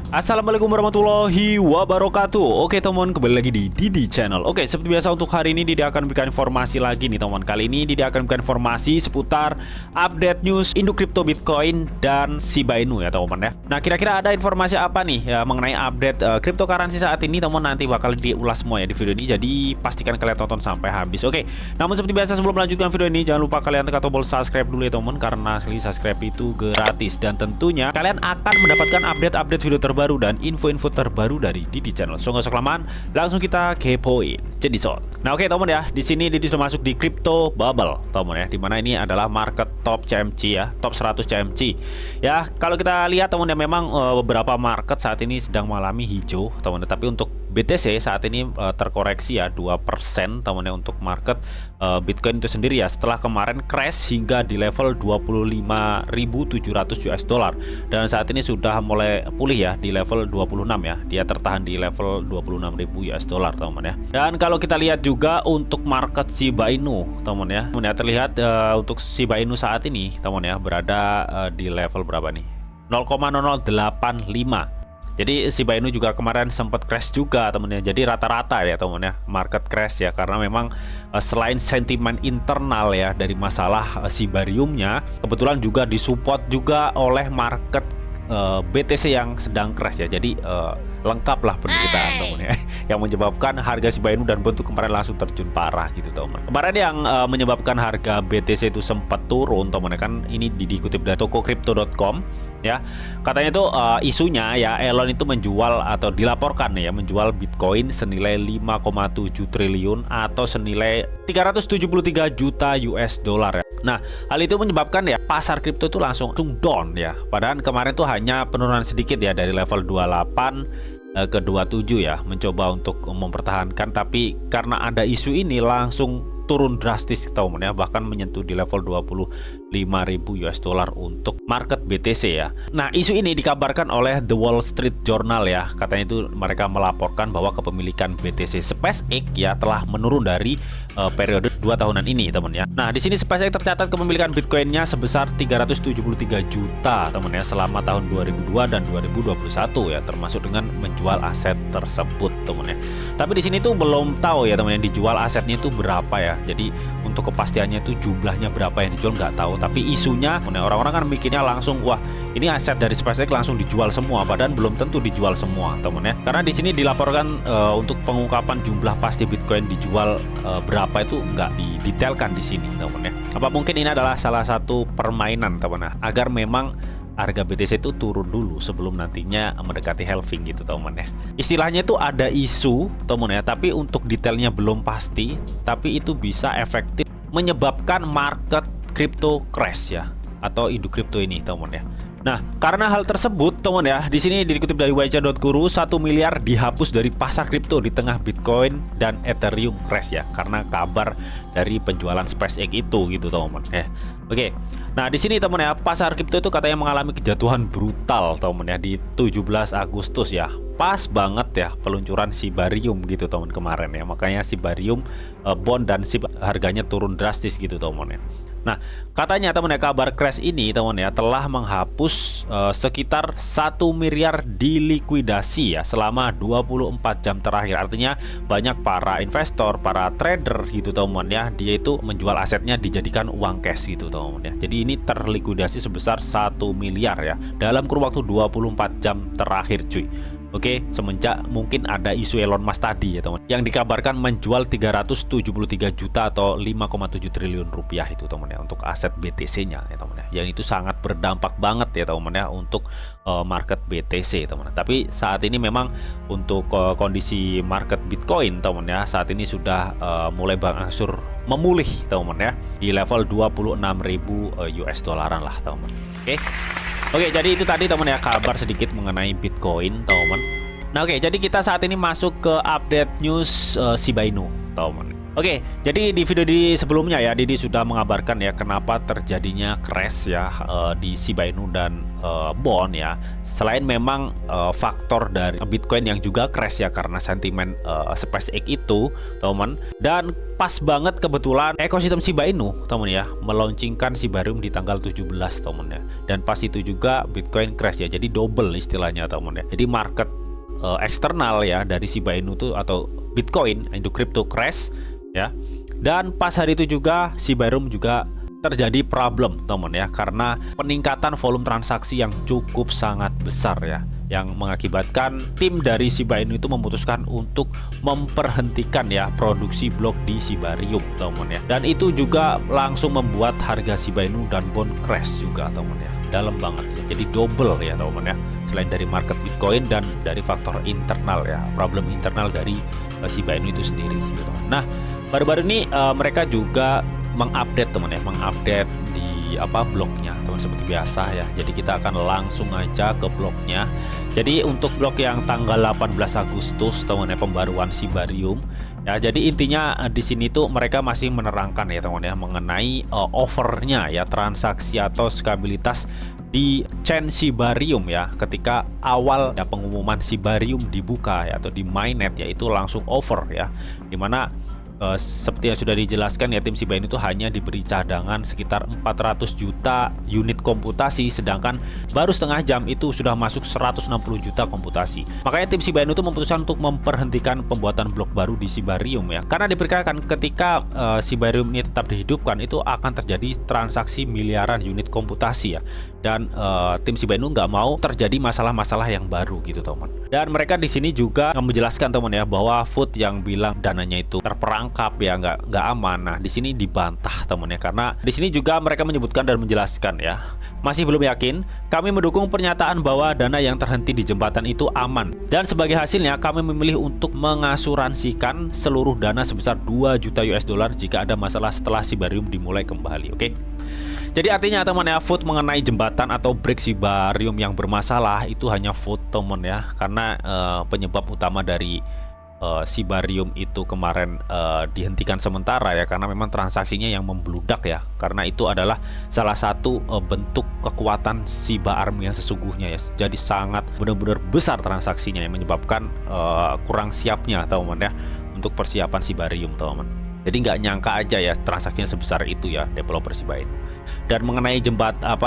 Assalamualaikum warahmatullahi wabarakatuh. Oke teman, kembali lagi di Didi Channel. Oke, seperti biasa untuk hari ini Didi akan berikan informasi lagi nih teman. Kali ini Didi akan berikan informasi seputar update news Indo Crypto Bitcoin dan Shiba Inu ya teman ya. Nah, kira-kira ada informasi apa nih ya mengenai update cryptocurrency saat ini teman, nanti bakal diulas semua ya di video ini. Jadi pastikan kalian tonton sampai habis. Oke, namun seperti biasa sebelum melanjutkan video ini jangan lupa kalian tekan tombol subscribe dulu ya teman, karena subscribe itu gratis dan tentunya kalian akan mendapatkan update-update video terbaru dan info-info terbaru dari Didi Channel. So nggak usah kelamaan, langsung kita kepoin. Jadi nah oke teman ya, di sini Didi sudah masuk di crypto bubble teman ya, dimana ini adalah market top CMC ya, top 100 CMC ya. Kalau kita lihat teman ya, memang beberapa market saat ini sedang mengalami hijau teman, tapi untuk BTC saat ini terkoreksi ya 2% teman ya untuk market Bitcoin itu sendiri ya, setelah kemarin crash hingga di level 25.700 US dollar dan saat ini sudah mulai pulih ya di level 26 ya, dia tertahan di level 26.000 US dollar teman ya. Dan kalau kita lihat juga untuk market Shiba Inu teman ya, terlihat untuk Shiba Inu saat ini teman ya berada di level berapa nih, 0,0085. Jadi Shiba Inu juga kemarin sempat crash juga temennya. Jadi rata-rata ya temen ya market crash ya, karena memang selain sentimen internal ya dari masalah Shibariumnya, kebetulan juga disupport juga oleh market BTC yang sedang crash ya. Jadi lengkap lah penderitaan teman ya, yang menyebabkan harga Shiba Inu dan bentuk kemarin langsung terjun parah gitu teman. Kemarin yang menyebabkan harga BTC itu sempat turun teman ya, kan ini dikutip dari tokocrypto.com ya. Katanya itu isunya ya, Elon itu menjual atau dilaporkan ya menjual Bitcoin senilai 5,7 triliun atau senilai 373 juta US dollar ya. Nah, hal itu menyebabkan ya pasar kripto itu langsung down ya. Padahal kemarin tuh hanya penurunan sedikit ya dari level 28 ke 27 ya, mencoba untuk mempertahankan, tapi karena ada isu ini langsung turun drastis teman ya, bahkan menyentuh di level 25.000 US dollar untuk market BTC ya. Nah, isu ini dikabarkan oleh The Wall Street Journal ya. Katanya itu mereka melaporkan bahwa kepemilikan BTC SpaceX ya telah menurun dari periode 2 tahunan ini teman ya. Nah, di sini SpaceX tercatat kepemilikan Bitcoinnya sebesar 373 juta teman ya selama tahun 2002 dan 2021 ya, termasuk dengan menjual aset tersebut teman ya. Tapi di sini tuh belum tahu ya teman ya, dijual asetnya itu berapa ya. Jadi untuk kepastiannya itu jumlahnya berapa yang dijual nggak tahu, tapi isunya orang-orang kan mikirnya langsung wah ini aset dari SpaceX langsung dijual semua, padahal belum tentu dijual semua teman ya. Karena di sini dilaporkan untuk pengungkapan jumlah pasti Bitcoin dijual berapa itu nggak didetailkan di sini teman ya. Apa mungkin ini adalah salah satu permainan teman ya, agar memang harga BTC itu turun dulu sebelum nantinya mendekati halving gitu teman ya. Istilahnya itu ada isu teman ya, tapi untuk detailnya belum pasti, tapi itu bisa efektif menyebabkan market crypto crash ya, atau Indo Crypto ini teman ya. Nah, karena hal tersebut teman ya, di sini dikutip dari Wicha.guru, 1 miliar dihapus dari pasar kripto di tengah Bitcoin dan Ethereum crash ya, karena kabar dari penjualan SpaceX itu gitu teman ya. Oke. Nah, di sini teman ya, pasar kripto itu katanya mengalami kejatuhan brutal teman ya di 17 Agustus ya. Pas banget ya peluncuran Shibarium gitu teman kemarin ya. Makanya Shibarium bond dan SHIB harganya turun drastis gitu teman ya. Nah, katanya teman ya, kabar crash ini teman ya telah menghapus sekitar 1 miliar dilikuidasi ya selama 24 jam terakhir. Artinya banyak para investor, para trader gitu teman ya, dia itu menjual asetnya dijadikan uang cash gitu teman ya. Jadi ini terlikuidasi sebesar 1 miliar ya dalam kurun waktu 24 jam terakhir cuy. Oke, semenjak mungkin ada isu Elon Musk tadi ya teman, yang dikabarkan menjual 373 juta atau 5,7 triliun rupiah itu teman ya untuk aset BTC-nya ya teman ya. Yang itu sangat berdampak banget ya teman ya untuk market BTC teman. Tapi saat ini memang untuk kondisi market Bitcoin teman ya, saat ini sudah mulai berangsur memulih teman ya di level 26.000 US dolaran lah teman. Oke, jadi itu tadi teman ya kabar sedikit mengenai Bitcoin teman. Nah oke, jadi kita saat ini masuk ke update news Shiba Inu teman. Oke, jadi di video di sebelumnya ya, Didi sudah mengabarkan ya kenapa terjadinya crash ya di Shiba Inu dan Bond ya. Selain memang faktor dari Bitcoin yang juga crash ya karena sentimen SpaceX itu, teman. Dan pas banget kebetulan ekosistem Shiba Inu, teman ya, meluncurkan Shibarium di tanggal 17, teman ya. Dan pas itu juga Bitcoin crash ya. Jadi double istilahnya, teman ya. Jadi market eksternal ya dari Shiba Inu tuh atau Bitcoin, Indo Crypto crash ya. Dan pas hari itu juga Shibarium juga terjadi problem, teman ya, karena peningkatan volume transaksi yang cukup sangat besar ya, yang mengakibatkan tim dari Shiba Inu itu memutuskan untuk memperhentikan ya produksi blok di Shibarium, teman ya. Dan itu juga langsung membuat harga Shiba Inu dan Bond crash juga, teman ya. Dalam banget ya. Jadi double ya, teman ya. Selain dari market Bitcoin dan dari faktor internal ya, problem internal dari Shiba Inu itu sendiri gitu. Nah, baru-baru ini mereka juga mengupdate, teman ya, mengupdate di bloknya, teman, seperti biasa ya. Jadi kita akan langsung aja ke bloknya. Jadi untuk blok yang tanggal 18 Agustus, teman ya, pembaruan Shibarium ya. Jadi intinya di sini tuh mereka masih menerangkan ya, teman ya, mengenai overnya ya, transaksi atau skabilitas di chain Shibarium ya, ketika awal ya pengumuman Shibarium dibuka ya, atau di mainnet ya, itu langsung over ya, dimana seperti yang sudah dijelaskan ya, tim Shiba Inu itu hanya diberi cadangan sekitar 400 juta unit komputasi, sedangkan baru setengah jam itu sudah masuk 160 juta komputasi. Makanya tim Shiba Inu itu memutuskan untuk memperhentikan pembuatan blok baru di Shibarium ya, karena diperkirakan ketika Shibarium ini tetap dihidupkan itu akan terjadi transaksi miliaran unit komputasi ya. Dan tim Shiba Inu nggak mau terjadi masalah-masalah yang baru gitu, teman. Dan mereka di sini juga menjelaskan, teman ya, bahwa Food yang bilang dananya itu terperangkap ya, nggak aman. Nah, di sini dibantah, teman ya, karena di sini juga mereka menyebutkan dan menjelaskan ya, masih belum yakin. Kami mendukung pernyataan bahwa dana yang terhenti di jembatan itu aman. Dan sebagai hasilnya kami memilih untuk mengasuransikan seluruh dana sebesar 2 juta US dollar jika ada masalah setelah Shibarium dimulai kembali. Oke. Jadi artinya, teman ya, Food mengenai jembatan atau break Shibarium yang bermasalah itu hanya Food, teman ya, karena penyebab utama dari Shibarium itu kemarin dihentikan sementara ya, karena memang transaksinya yang membludak ya, karena itu adalah salah satu bentuk kekuatan Shiba Army yang sesungguhnya ya. Jadi sangat benar-benar besar transaksinya yang menyebabkan kurang siapnya, teman ya, untuk persiapan Shibarium, teman. Jadi nggak nyangka aja ya transaksinya sebesar itu ya developer Shiba Inu. Dan mengenai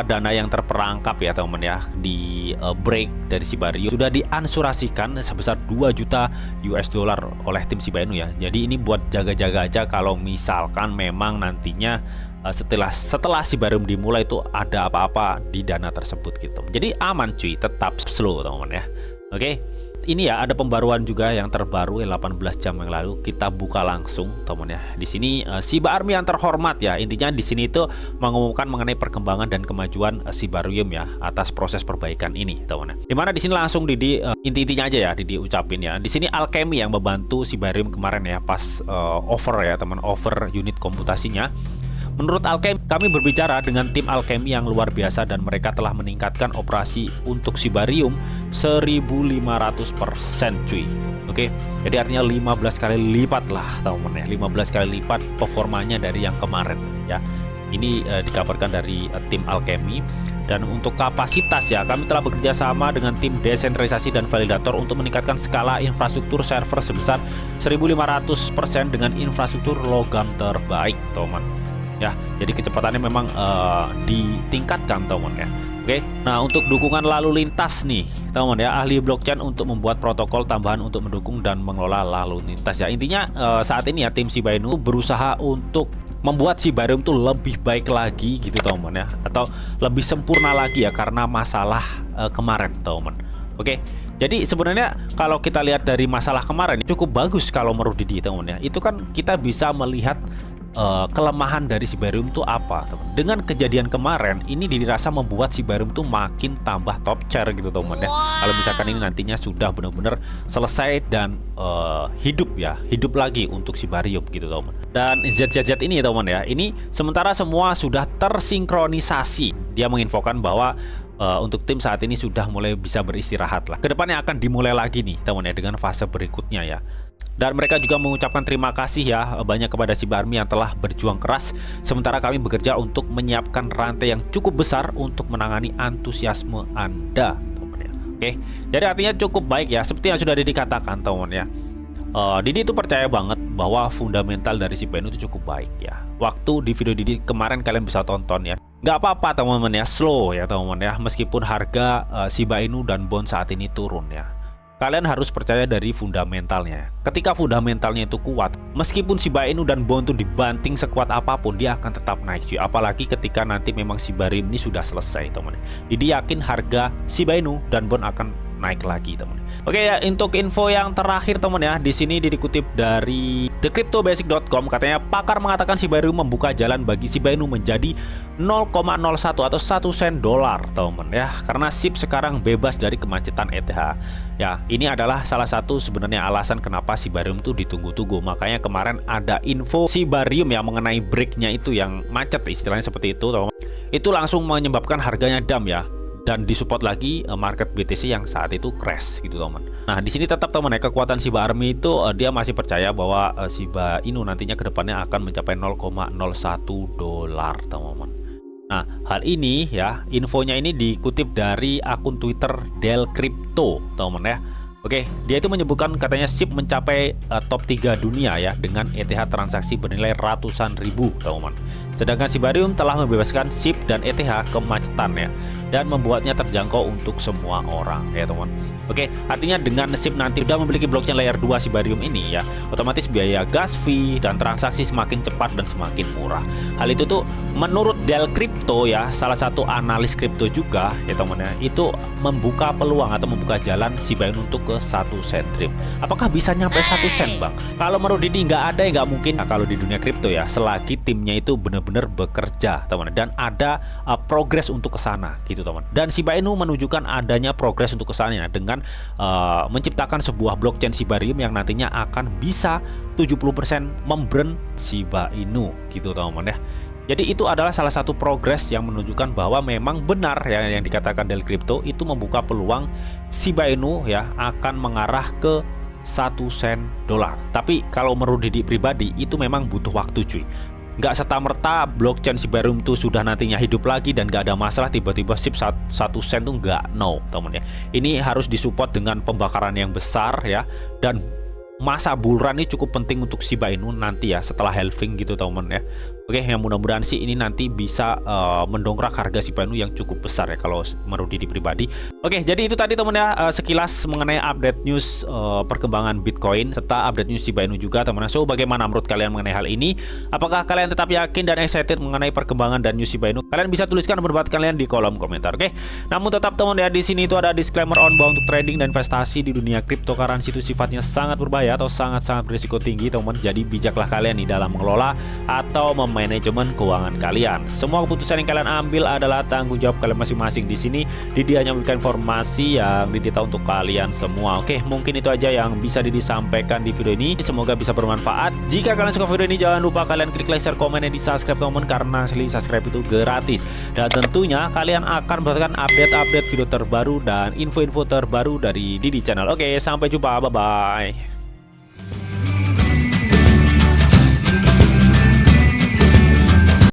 dana yang terperangkap ya, teman ya, di break dari Shibarium sudah diansurasikan sebesar 2 juta US dollar oleh tim Shiba Inu ya. Jadi ini buat jaga-jaga aja kalau misalkan memang nantinya setelah Shibarium dimulai itu ada apa-apa di dana tersebut gitu. Jadi aman cuy, tetap slow, teman ya. Oke. Ini ya, ada pembaruan juga yang terbaru 18 jam yang lalu, kita buka langsung, teman ya. Di sini Shiba Army yang terhormat ya. Intinya di sini itu mengumumkan mengenai perkembangan dan kemajuan Shibarium ya atas proses perbaikan ini, teman ya. Dimana di sini langsung Didi inti-intinya aja ya Didi ucapin ya. Di sini Alchemy yang membantu Shibarium kemarin ya pas over ya, teman, over unit komputasinya. Menurut Alchemy, kami berbicara dengan tim Alchemy yang luar biasa dan mereka telah meningkatkan operasi untuk Shibarium 1500% cuy. Oke, jadi artinya 15 kali lipat lah, teman ya, 15 kali lipat performanya dari yang kemarin ya. Ini dikabarkan dari tim Alchemy. Dan untuk kapasitas ya, kami telah bekerja sama dengan tim desentralisasi dan validator untuk meningkatkan skala infrastruktur server sebesar 1500% dengan infrastruktur logam terbaik, teman ya. Jadi kecepatannya memang ditingkatkan, teman ya. Oke. Nah, untuk dukungan lalu lintas nih, teman ya, ahli blockchain untuk membuat protokol tambahan untuk mendukung dan mengelola lalu lintas ya. Intinya saat ini ya tim Shiba Inu berusaha untuk membuat Shibarium tuh lebih baik lagi gitu, teman ya, atau lebih sempurna lagi ya karena masalah kemarin, teman. Oke. Jadi sebenarnya kalau kita lihat dari masalah kemarin cukup bagus kalau menurut Didi, teman ya. Itu kan kita bisa melihat kelemahan dari Shibarium itu apa, teman. Dengan kejadian kemarin ini dirasa membuat Shibarium tuh makin tambah top chair gitu, teman ya. Kalau misalkan ini nantinya sudah benar-benar selesai dan hidup lagi untuk Shibarium gitu, teman. Dan ZZZ ini, teman ya, ini sementara semua sudah tersinkronisasi. Dia menginfokan bahwa untuk tim saat ini sudah mulai bisa beristirahat lah. Kedepannya akan dimulai lagi nih, teman ya, dengan fase berikutnya ya. Dan mereka juga mengucapkan terima kasih ya banyak kepada Shiba Army yang telah berjuang keras, sementara kami bekerja untuk menyiapkan rantai yang cukup besar untuk menangani antusiasme Anda, teman ya. Oke, jadi artinya cukup baik ya, seperti yang sudah dikatakan teman ya. Didi itu percaya banget bahwa fundamental dari Shiba Inu itu cukup baik ya. Waktu di video Didi kemarin kalian bisa tonton ya. Nggak apa-apa teman-teman ya, slow ya teman-teman ya. Meskipun harga Shiba Inu dan bond saat ini turun ya. Kalian harus percaya dari fundamentalnya. Ketika fundamentalnya itu kuat, meskipun Shiba Inu dan bond itu dibanting sekuat apapun, dia akan tetap naik cuy. Apalagi ketika nanti memang Shiba Inu ini sudah selesai teman-teman. Didi yakin harga Shiba Inu dan bond akan naik lagi teman. Oke ya, untuk info yang terakhir teman ya, di sini dikutip dari thecryptobasic.com, katanya pakar mengatakan Shiba Inu membuka jalan bagi Shiba Inu menjadi 0,01 atau 1 sen dolar teman ya, karena SIP sekarang bebas dari kemacetan ETH. Ya, ini adalah salah satu sebenarnya alasan kenapa Shiba Inu itu ditunggu-tunggu. Makanya kemarin ada info Shiba Inu yang mengenai breaknya itu yang macet, istilahnya seperti itu teman. Itu langsung menyebabkan harganya dump ya. Dan disupport lagi market BTC yang saat itu crash gitu teman. Nah di sini tetap teman ya, kekuatan Shiba Army itu dia masih percaya bahwa Shiba Inu nantinya kedepannya akan mencapai 0,01 dolar teman-teman. Nah hal ini ya, infonya ini dikutip dari akun Twitter Del Crypto teman ya. Oke, dia itu menyebutkan katanya SIP mencapai top 3 dunia ya dengan ETH transaksi bernilai ratusan ribu teman-teman. Sedangkan Shiba Inu telah membebaskan SIP dan ETH kemacetan ya, dan membuatnya terjangkau untuk semua orang ya teman. Oke, artinya dengan SIP nanti sudah memiliki blockchain layer 2 Shiba Inu ini ya, otomatis biaya gas fee dan transaksi semakin cepat dan semakin murah. Hal itu tuh menurut Del Crypto ya, salah satu analis kripto juga ya teman ya, itu membuka peluang atau membuka jalan Shiba Inu untuk ke 1 sen trip. Apakah bisa nyampe 1 sen bang? Kalau menurut Didi nggak ada ya, nggak mungkin. Nah, kalau di dunia kripto ya, selagi timnya itu benar-benar bekerja teman, dan ada progres untuk ke sana gitu teman. Dan Shiba Inu menunjukkan adanya progres untuk ke sana dengan menciptakan sebuah blockchain Shiba Inu yang nantinya akan bisa 70% membrand Shiba Inu gitu teman ya. Jadi itu adalah salah satu progres yang menunjukkan bahwa memang benar ya yang dikatakan Del Crypto, itu membuka peluang Shiba Inu ya akan mengarah ke 1 sen dolar. Tapi kalau menurut Didi pribadi itu memang butuh waktu cuy. Nggak serta-merta blockchain Shiba Inu itu sudah nantinya hidup lagi dan nggak ada masalah tiba-tiba SIP 1 sen tuh nggak, no teman ya. Ini harus disupport dengan pembakaran yang besar ya, dan masa bull run ini cukup penting untuk Shiba Inu nanti ya setelah halving gitu teman ya. Oke, yang mudah-mudahan sih ini nanti bisa mendongkrak harga Shiba Inu yang cukup besar ya kalau menurut Didi pribadi. Oke, jadi itu tadi teman ya sekilas mengenai update news perkembangan Bitcoin serta update news Shiba Inu juga teman. So bagaimana menurut kalian mengenai hal ini? Apakah kalian tetap yakin dan excited mengenai perkembangan dan news Shiba Inu? Kalian bisa tuliskan pendapat kalian di kolom komentar. Oke. Namun tetap teman ya, di sini itu ada disclaimer on bahwa untuk trading dan investasi di dunia cryptocurrency itu sifatnya sangat berbahaya atau sangat-sangat berisiko tinggi teman. Jadi bijaklah kalian nih dalam mengelola atau manajemen keuangan kalian. Semua keputusan yang kalian ambil adalah tanggung jawab kalian masing-masing. Di sini Didi hanya memberikan informasi yang Didi tahu untuk kalian semua. Oke, mungkin itu aja yang bisa Didi sampaikan di video ini. Semoga bisa bermanfaat. Jika kalian suka video ini, jangan lupa kalian klik like, share, komen, dan di subscribe teman, karena subscribe itu gratis. Dan tentunya kalian akan mendapatkan update-update video terbaru dan info-info terbaru dari Didi Channel. Oke, sampai jumpa. Bye-bye.